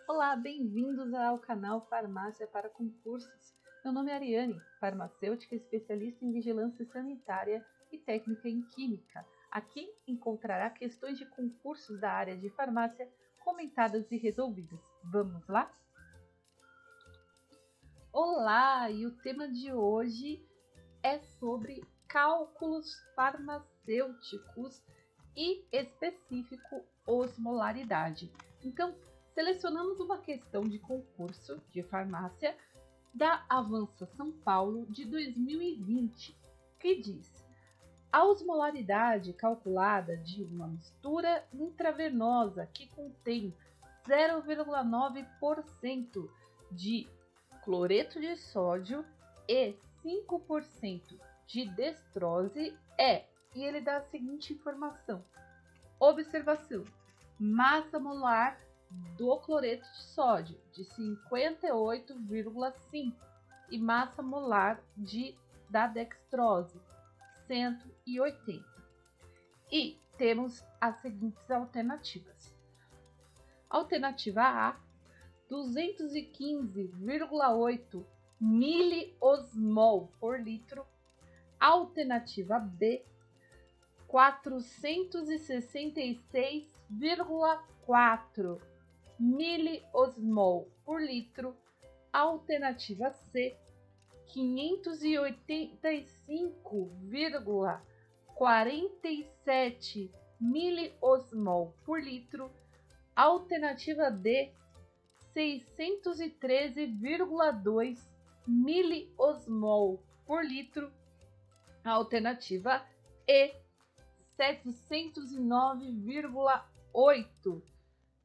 Olá, bem-vindos ao canal Farmácia para Concursos. Meu nome é Ariane, farmacêutica especialista em vigilância sanitária e técnica em química. Aqui encontrará questões de concursos da área de farmácia comentadas e resolvidas. Vamos lá? Olá, e o tema de hoje é sobre cálculos farmacêuticos e específico osmolaridade. Então, selecionamos uma questão de concurso de farmácia da Avança São Paulo de 2020, que diz: a osmolaridade calculada de uma mistura intravenosa que contém 0,9% de cloreto de sódio e 5% de destrose e ele dá a seguinte informação. Observação: massa molar do cloreto de sódio de 58,5 e massa molar da dextrose 180. E temos as seguintes alternativas. Alternativa A, 215,8 miliosmol por litro. Alternativa B, 466,4 miliosmol por litro. Alternativa C, 585,47 miliosmol por litro. Alternativa D, 613,2 miliosmol por litro. Alternativa E, 709,8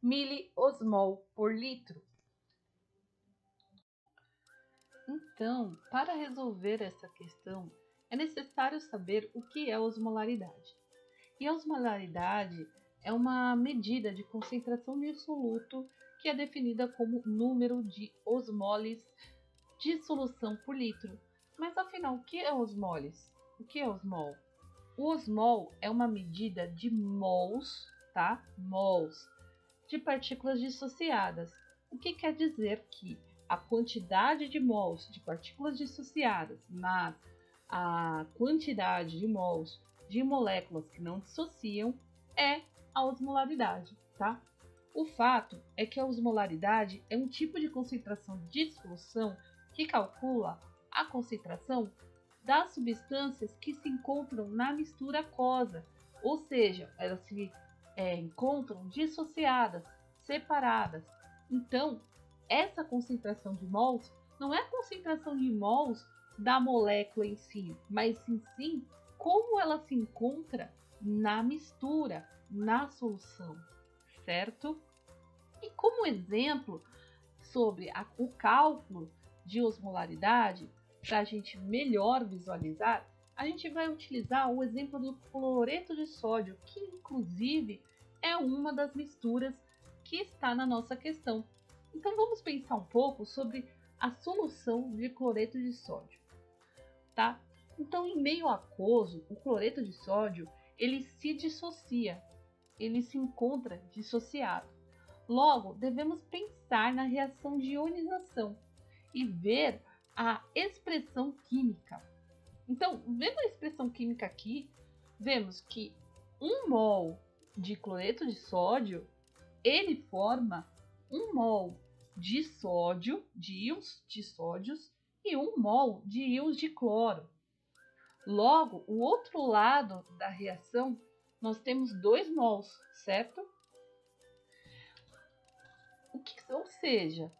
miliosmol por litro. Então, para resolver essa questão, é necessário saber o que é osmolaridade. E a osmolaridade é uma medida de concentração de soluto que é definida como número de osmoles de solução por litro. Mas afinal, o que é osmoles? O que é osmol? O osmol é uma medida de mols, tá? Mols de partículas dissociadas. O que quer dizer que a quantidade de mols de partículas dissociadas mais a quantidade de mols de moléculas que não dissociam é a osmolaridade, tá? O fato é que a osmolaridade é um tipo de concentração de solução que calcula a concentração das substâncias que se encontram na mistura aquosa, ou seja, elas se encontram dissociadas, separadas. Então, essa concentração de mols não é a concentração de mols da molécula em si, mas sim como ela se encontra na mistura, na solução, certo? E como exemplo sobre o cálculo de osmolaridade, para a gente melhor visualizar, a gente vai utilizar o exemplo do cloreto de sódio, que inclusive é uma das misturas que está na nossa questão. Então vamos pensar um pouco sobre a solução de cloreto de sódio, tá? Então, em meio aquoso, o cloreto de sódio ele se dissocia, ele se encontra dissociado. Logo, devemos pensar na reação de ionização e ver a expressão química. Então, vendo a expressão química aqui, vemos que 1 mol de cloreto de sódio, ele forma 1 mol de sódio, de íons de sódios, e 1 mol de íons de cloro. Logo, o outro lado da reação, nós temos 2 mols, certo? Ou seja,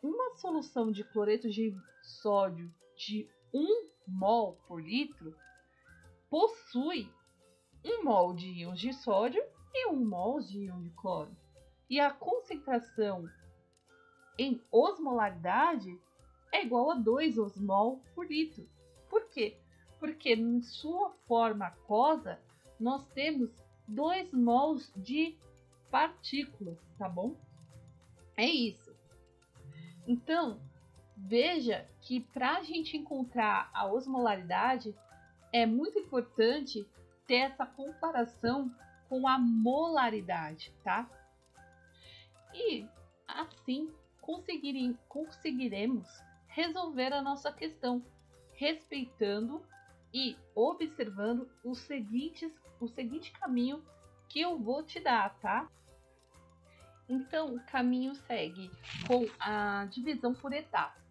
uma solução de cloreto de sódio de 1 mol por litro possui 1 mol de íons de sódio e 1 mol de íon de cloro. E a concentração em osmolaridade é igual a 2 osmol por litro. Por quê? Porque em sua forma aquosa nós temos 2 mols de partículas, tá bom? É isso. Então, veja que para a gente encontrar a osmolaridade é muito importante ter essa comparação com a molaridade, tá? E assim conseguiremos resolver a nossa questão, respeitando e observando o seguinte caminho que eu vou te dar, tá? Então, o caminho segue com a divisão por etapas.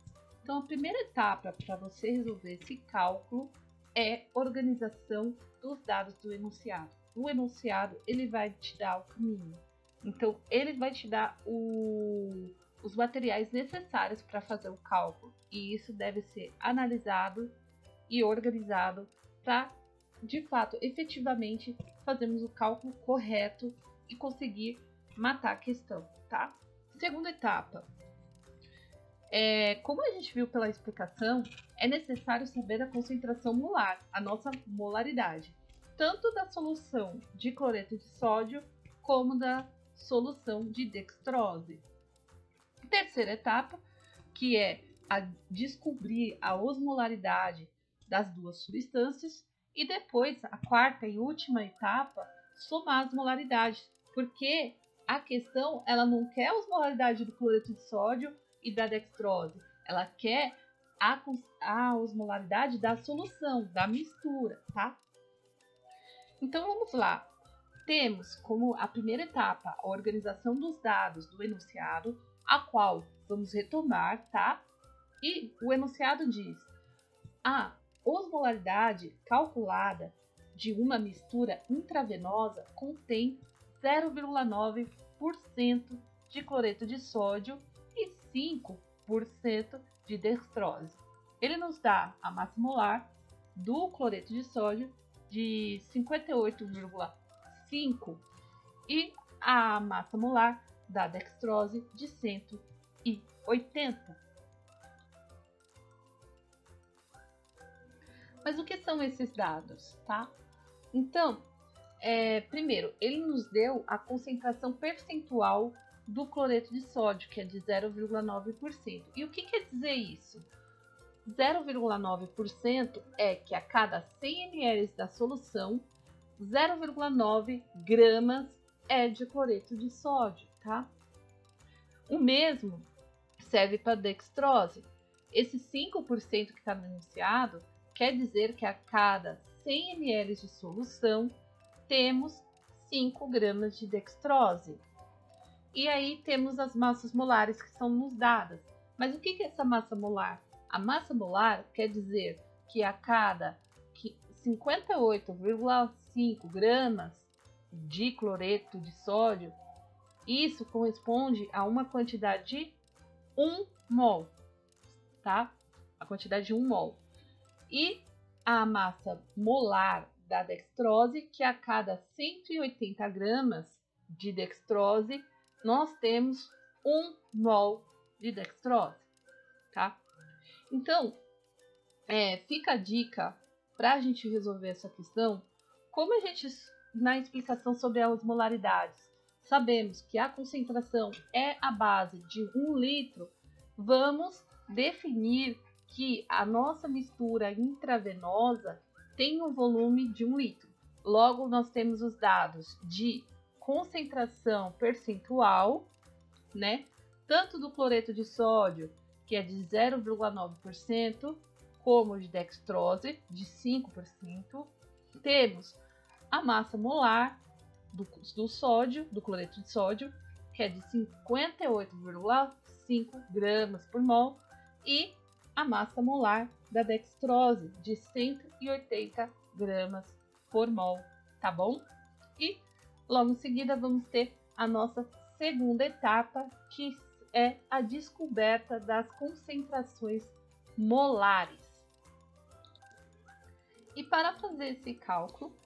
Então, a primeira etapa para você resolver esse cálculo é organização dos dados do enunciado. O enunciado, ele vai te dar o caminho. Então, ele vai te dar os materiais necessários para fazer o cálculo. E isso deve ser analisado e organizado para, de fato, efetivamente, fazermos o cálculo correto e conseguir matar a questão, tá? Segunda etapa. Como a gente viu pela explicação, é necessário saber a concentração molar, a nossa molaridade, tanto da solução de cloreto de sódio como da solução de dextrose. Terceira etapa, que é descobrir a osmolaridade das duas substâncias, e depois a quarta e última etapa, somar as molaridades, porque a questão ela não quer a osmolaridade do cloreto de sódio e da dextrose, ela quer a osmolaridade da solução, da mistura, tá? Então vamos lá. Temos como a primeira etapa a organização dos dados do enunciado, a qual vamos retomar, tá? E o enunciado diz: a osmolaridade calculada de uma mistura intravenosa contém 0,9% de cloreto de sódio e 5% de dextrose. Ele nos dá a massa molar do cloreto de sódio de 58,5 e a massa molar da dextrose de 180. Mas o que são esses dados, tá? Então, primeiro, ele nos deu a concentração percentual do cloreto de sódio, que é de 0,9%. E o que quer dizer isso? 0,9% é que a cada 100 ml da solução, 0,9 gramas é de cloreto de sódio, tá? O mesmo serve para dextrose. Esse 5% que está no enunciado quer dizer que a cada 100 ml de solução temos 5 gramas de dextrose. E aí temos as massas molares que são nos dadas. Mas o que é essa massa molar? A massa molar quer dizer que a cada 58,5 gramas de cloreto de sódio, isso corresponde a uma quantidade de 1 mol, tá? A quantidade de 1 mol. E a massa molar da dextrose, que a cada 180 gramas de dextrose, nós temos 1 mol de dextrose, tá? Então, fica a dica para a gente resolver essa questão, como a gente, na explicação sobre as osmolaridades, sabemos que a concentração é a base de 1 litro, vamos definir que a nossa mistura intravenosa tem um volume de 1 litro. Logo, nós temos os dados de concentração percentual, né? Tanto do cloreto de sódio, que é de 0,9%, como de dextrose, de 5%. Temos a massa molar do sódio, do cloreto de sódio, que é de 58,5 gramas por mol, e a massa molar da dextrose, de 180 gramas por mol, tá bom? E logo em seguida vamos ter a nossa segunda etapa, que é a descoberta das concentrações molares. E para fazer esse cálculo,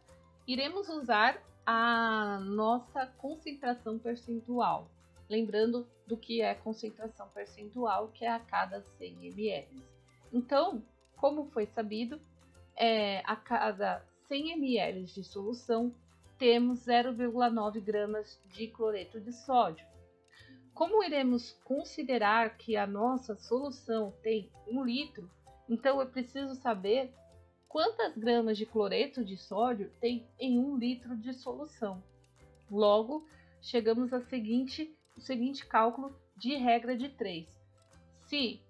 iremos usar a nossa concentração percentual. Lembrando do que é concentração percentual, que é a cada 100 ml. Então, como foi sabido, a cada 100 ml de solução, temos 0,9 gramas de cloreto de sódio. Como iremos considerar que a nossa solução tem 1 litro, então eu preciso saber quantas gramas de cloreto de sódio tem em 1 litro de solução. Logo, chegamos à seguinte o seguinte cálculo de regra de 3. Se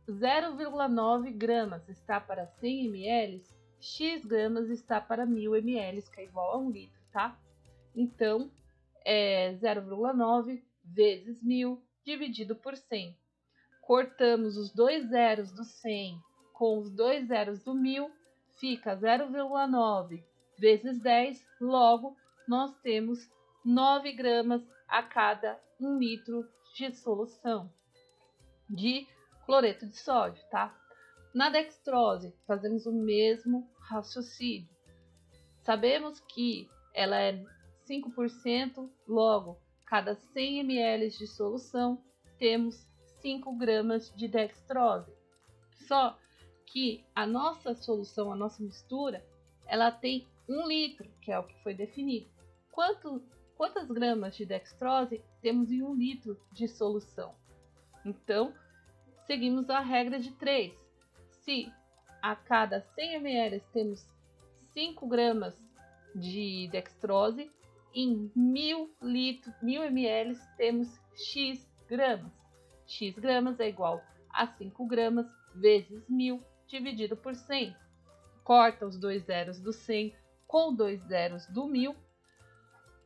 0,9 gramas está para 100 ml, x gramas está para 1000 ml, que é igual a 1 litro, tá? Então, é 0,9 vezes 1000 dividido por 100. Cortamos os dois zeros do 100 com os dois zeros do 1000, fica 0,9 vezes 10, logo nós temos 9 gramas a cada 1 litro de solução de cloreto de sódio, tá? Na dextrose, fazemos o mesmo raciocínio. Sabemos que ela é 5%, logo, cada 100 ml de solução, temos 5 gramas de dextrose. Só que a nossa solução, a nossa mistura, ela tem 1 litro, que é o que foi definido. Quantas gramas de dextrose temos em 1 litro de solução? Então, seguimos a regra de 3. Se a cada 100 ml temos 5 gramas de dextrose, em 1000 ml temos x gramas. X gramas é igual a 5 gramas vezes 1000 dividido por 100. Corta os dois zeros do 100 com dois zeros do 1000.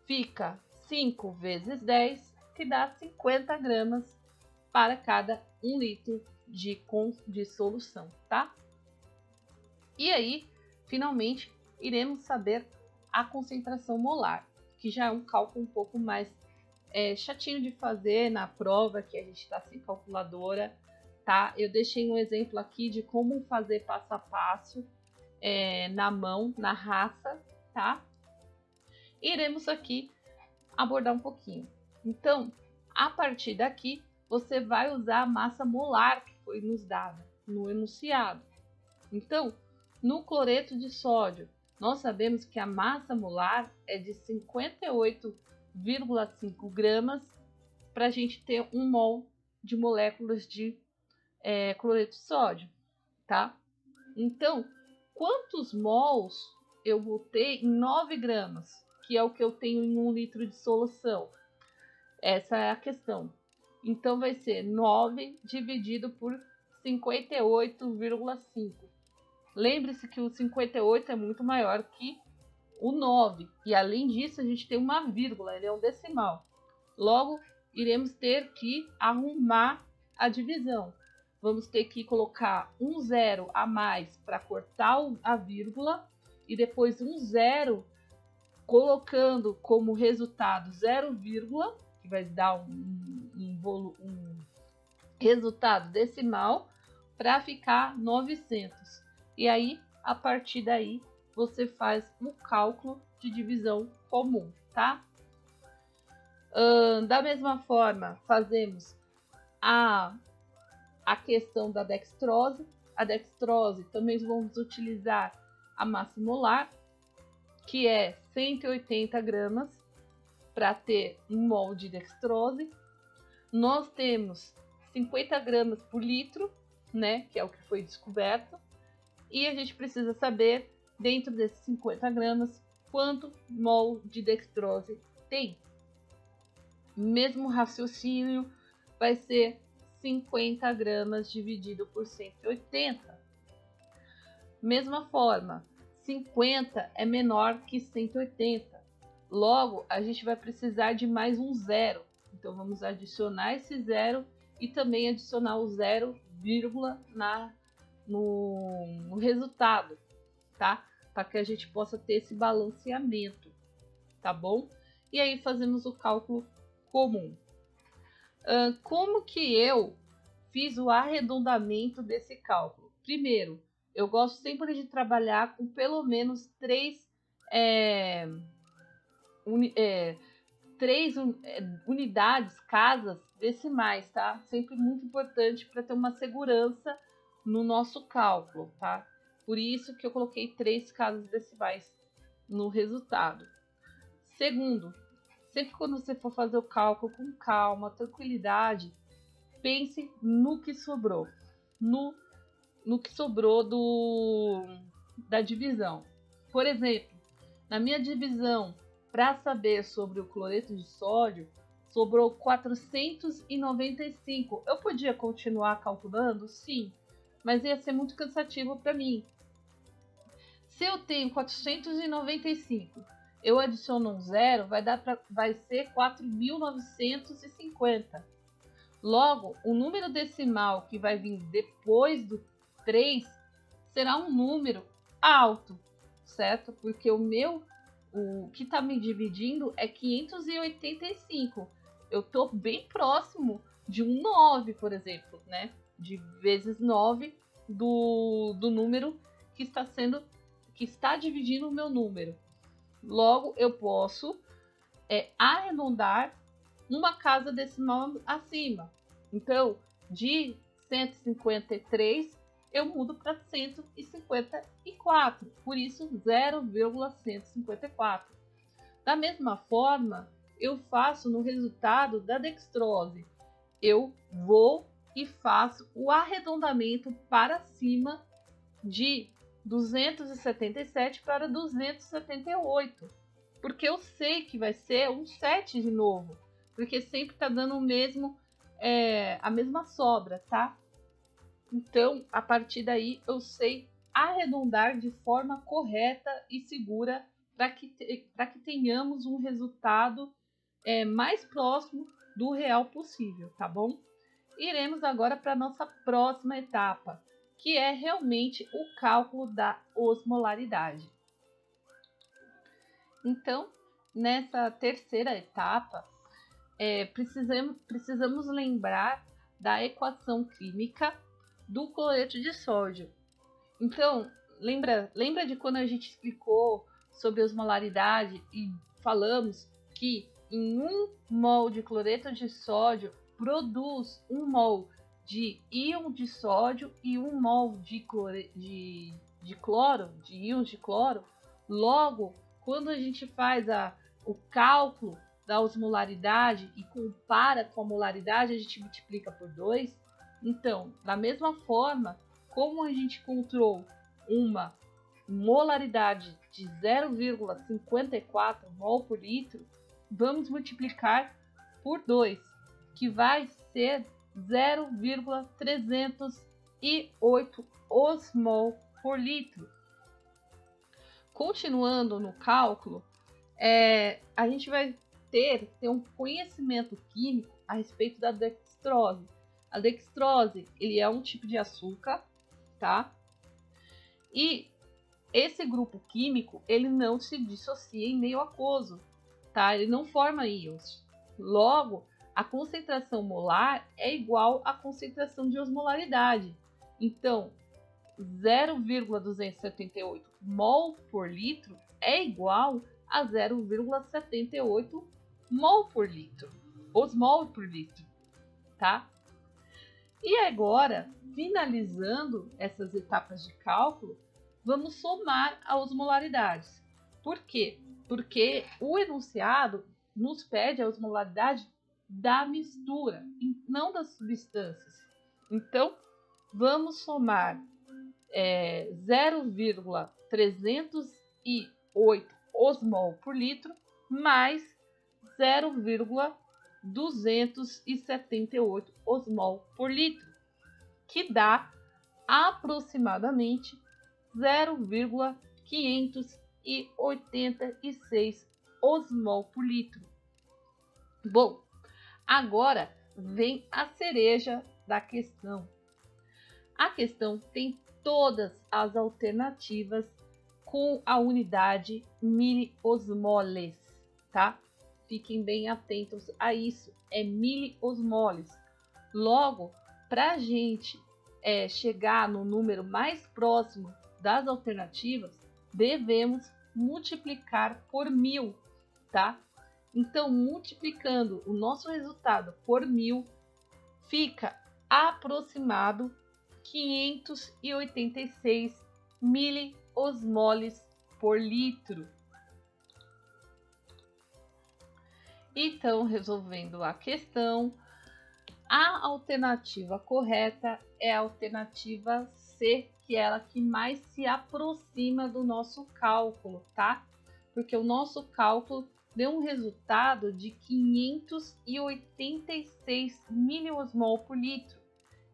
Fica 5 vezes 10, que dá 50 gramas para cada 1 litro de solução, tá? E aí, finalmente, iremos saber a concentração molar, que já é um cálculo um pouco mais chatinho de fazer na prova, que a gente está sem calculadora, tá? Eu deixei um exemplo aqui de como fazer passo a passo na mão, na raça, tá? Iremos aqui abordar um pouquinho. Então, a partir daqui, você vai usar a massa molar que foi nos dada no enunciado. Então, no cloreto de sódio, nós sabemos que a massa molar é de 58,5 gramas para a gente ter 1 mol de moléculas de cloreto de sódio, tá? Então, quantos mols eu vou ter em 9 gramas, que é o que eu tenho em 1 litro de solução? Essa é a questão. Então, vai ser 9 dividido por 58,5. Lembre-se que o 58 é muito maior que o 9. E, além disso, a gente tem uma vírgula, ele é um decimal. Logo, iremos ter que arrumar a divisão. Vamos ter que colocar um zero a mais para cortar a vírgula e depois um zero colocando como resultado 0, que vai dar um resultado decimal para ficar 900. E aí, a partir daí, você faz o cálculo de divisão comum, tá? Da mesma forma, fazemos a questão da dextrose. A dextrose também vamos utilizar a massa molar, que é 180 gramas, para ter 1 mol de dextrose. Nós temos 50 gramas por litro, né, que é o que foi descoberto. E a gente precisa saber, dentro desses 50 gramas, quanto mol de dextrose tem. Mesmo raciocínio, vai ser 50 gramas dividido por 180. Mesma forma, 50 é menor que 180. Logo, a gente vai precisar de mais um zero. Então, vamos adicionar esse zero e também adicionar o 0, no resultado, tá? Para que a gente possa ter esse balanceamento, tá bom? E aí fazemos o cálculo comum. Como que eu fiz o arredondamento desse cálculo? Primeiro, eu gosto sempre de trabalhar com pelo menos 3 unidades, casas decimais, tá? Sempre muito importante para ter uma segurança no nosso cálculo, tá? Por isso que eu coloquei 3 casas decimais no resultado. Segundo, sempre quando você for fazer o cálculo com calma, tranquilidade, pense no que sobrou, no que sobrou da divisão. Por exemplo, na minha divisão, para saber sobre o cloreto de sódio, sobrou 495. Eu podia continuar calculando? Sim, mas ia ser muito cansativo para mim. Se eu tenho 495, eu adiciono um zero, vai ser 4.950. Logo, o número decimal que vai vir depois do 3 será um número alto, certo? Porque o que está me dividindo é 585. Eu estou bem próximo de um 9, por exemplo, né? De vezes 9 do número que está dividindo o meu número. Logo, eu posso arredondar uma casa decimal acima. Então, de 153, eu mudo para 154. Por isso, 0,154. Da mesma forma, eu faço no resultado da dextrose. Eu vou e faço o arredondamento para cima de 277 para 278. Porque eu sei que vai ser um 7 de novo. Porque sempre está dando a mesma sobra, tá? Então, a partir daí, eu sei arredondar de forma correta e segura para que tenhamos um resultado mais próximo do real possível, tá bom? Iremos agora para a nossa próxima etapa, que é realmente o cálculo da osmolaridade. Então, nessa terceira etapa, precisamos lembrar da equação química do cloreto de sódio. Então, lembra de quando a gente explicou sobre osmolaridade e falamos que em 1 mol de cloreto de sódio produz 1 mol de íon de sódio e 1 mol de íons de cloro. Logo, quando a gente faz o cálculo da osmolaridade e compara com a molaridade, a gente multiplica por 2. Então, da mesma forma, como a gente encontrou uma molaridade de 0,54 mol por litro, vamos multiplicar por 2, que vai ser 0,308 osmol por litro. Continuando no cálculo, a gente vai ter um conhecimento químico a respeito da dextrose. A dextrose, ele é um tipo de açúcar, tá? E esse grupo químico, ele não se dissocia em meio aquoso, tá? Ele não forma íons. Logo, a concentração molar é igual à concentração de osmolaridade. Então, 0,278 mol por litro é igual a 0,78 mol por litro, osmol por litro, tá? E agora, finalizando essas etapas de cálculo, vamos somar as osmolaridades. Por quê? Porque o enunciado nos pede a osmolaridade da mistura, não das substâncias. Então, vamos somar 0,308 osmol por litro mais 0,278 osmol por litro, que dá aproximadamente 0,586 osmol por litro. Bom, agora vem a cereja da questão. A questão tem todas as alternativas com a unidade miliosmoles, tá? Fiquem bem atentos a isso, é miliosmoles. Logo, para a gente chegar no número mais próximo das alternativas, devemos multiplicar por 1000, tá? Então, multiplicando o nosso resultado por 1000, fica aproximado 586 miliosmoles por litro. Então, resolvendo a questão, a alternativa correta é a alternativa C, que é ela que mais se aproxima do nosso cálculo, tá? Porque o nosso cálculo deu um resultado de 586 miliosmol por litro.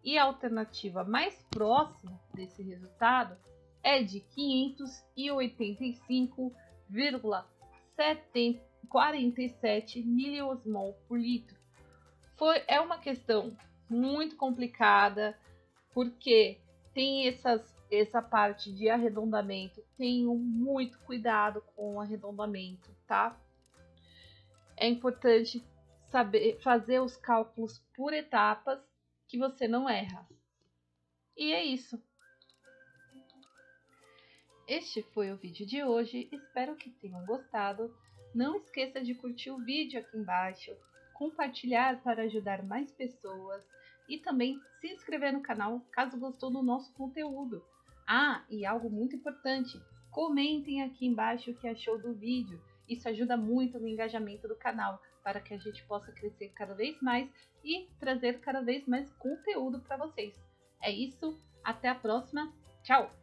E a alternativa mais próxima desse resultado é de 585,47 miliosmol por litro. É uma questão muito complicada, porque tem essa parte de arredondamento. Tenham muito cuidado com o arredondamento, tá? É importante saber fazer os cálculos por etapas, que você não erra. E é isso. Este foi o vídeo de hoje, espero que tenham gostado. Não esqueça de curtir o vídeo aqui embaixo, compartilhar para ajudar mais pessoas e também se inscrever no canal caso gostou do nosso conteúdo. Ah, e algo muito importante, comentem aqui embaixo o que achou do vídeo. Isso ajuda muito no engajamento do canal, para que a gente possa crescer cada vez mais e trazer cada vez mais conteúdo para vocês. É isso, até a próxima, tchau!